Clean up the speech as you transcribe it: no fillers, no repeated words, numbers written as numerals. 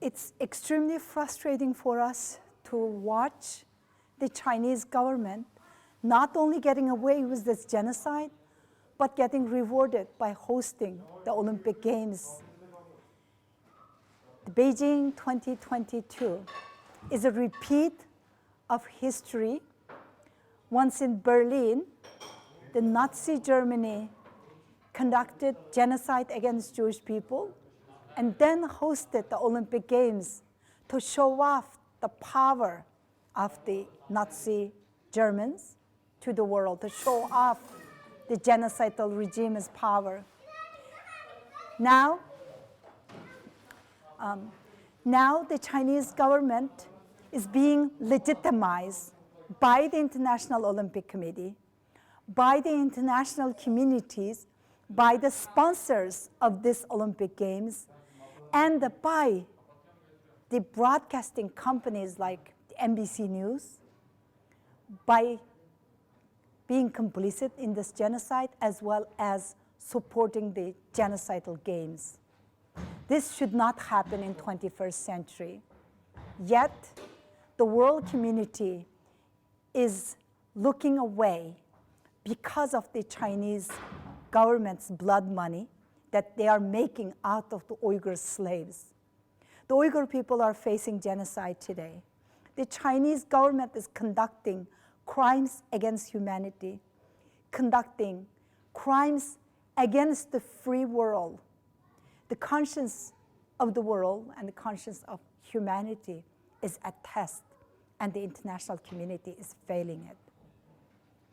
It's extremely frustrating for us to watch the Chinese government not only getting away with this genocide, but getting rewarded by hosting the Olympic Games. The Beijing 2022 is a repeat of history. Once in Berlin, the Nazi Germany conducted genocide against Jewish people and then hosted the Olympic Games to show off the power of the Nazi Germans to the world, to show off the genocidal regime's power. Now the Chinese government is being legitimized by the International Olympic Committee, by the international communities, by the sponsors of this Olympic Games, and by the broadcasting companies like NBC News, by being complicit in this genocide as well as supporting the genocidal games. This should not happen in 21st century. Yet, the world community is looking away because of the Chinese government's blood money that they are making out of the Uyghur slaves. The Uyghur people are facing genocide today. The Chinese government is conducting crimes against humanity, conducting crimes against the free world. The conscience of the world and the conscience of humanity is at test, and the international community is failing it.